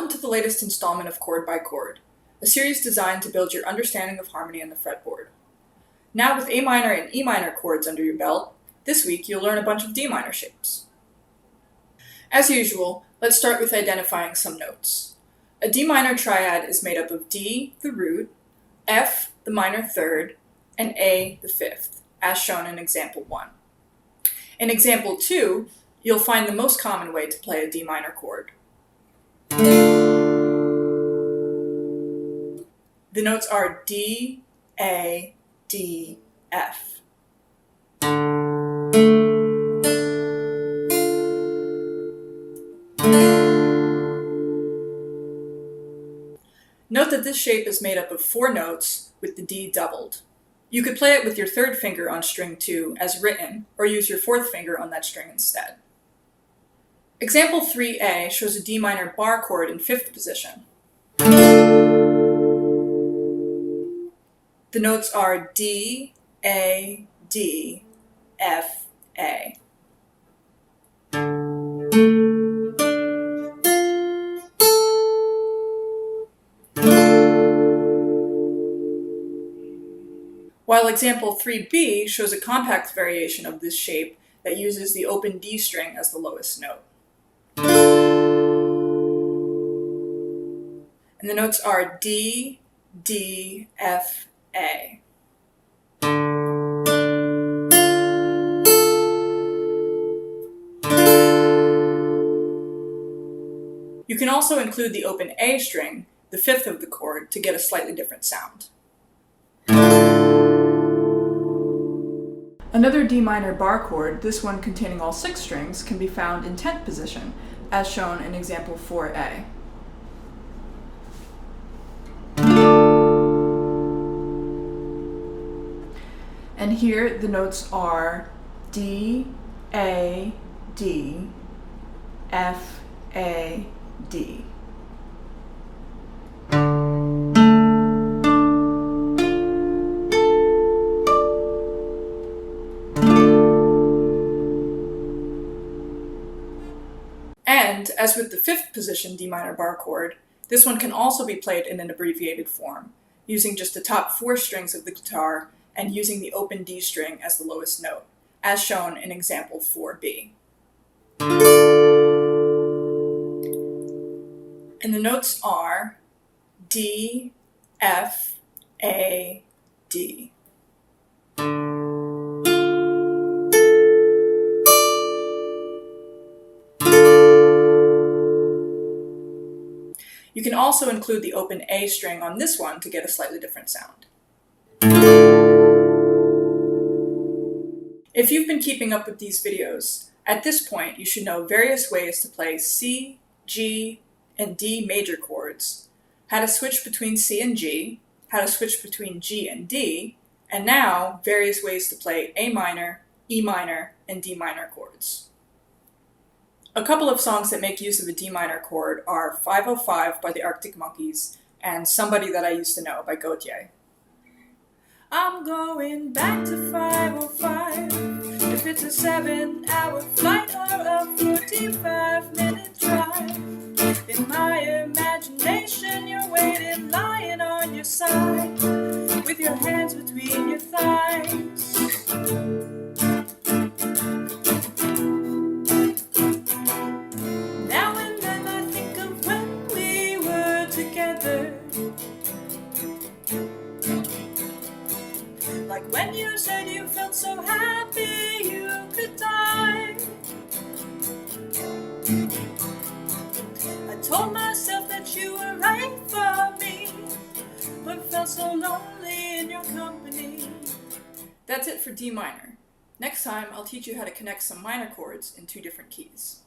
Welcome to the latest installment of Chord by Chord, a series designed to build your understanding of harmony on the fretboard. Now with A minor and E minor chords under your belt, this week you'll learn a bunch of D minor shapes. As usual, let's start with identifying some notes. A D minor triad is made up of D, the root, F, the minor third, and A, the fifth, as shown in example 1. In example 2, you'll find the most common way to play a D minor chord. The notes are D, A, D, F. Note that this shape is made up of 4 notes with the D doubled. You could play it with your third finger on string 2 as written, or use your fourth finger on that string instead. Example 3A shows a D minor barre chord in 5th position. The notes are D, A, D, F, A. While example 3B shows a compact variation of this shape that uses the open D string as the lowest note. And the notes are D, D, F, A. You can also include the open A string, the 5th of the chord, to get a slightly different sound. Another D minor barre chord, this one containing all 6 strings, can be found in 10th position, as shown in example 4A. And here the notes are D, A, D, F, A, D. And, as with the 5th position D minor barre chord, this one can also be played in an abbreviated form, using just the top 4 strings of the guitar and using the open D string as the lowest note, as shown in example 4B. And the notes are D, F, A, D. You can also include the open A string on this one to get a slightly different sound. If you've been keeping up with these videos, at this point you should know various ways to play C, G, and D major chords, how to switch between C and G, how to switch between G and D, and now various ways to play A minor, E minor, and D minor chords. A couple of songs that make use of a D minor chord are 505 by the Arctic Monkeys and Somebody That I Used to Know by Gautier. I'm going back to 505, if it's a 7-hour flight or a 45-minute drive. In my imagination you're waiting, lying on your side, with your hands between your thighs. Now and then I think of when we were together, like when you said you felt so happy you could die. I told myself that you were right for me, but felt so lonely in your company. That's it for D minor. Next time I'll teach you how to connect some minor chords in 2 different keys.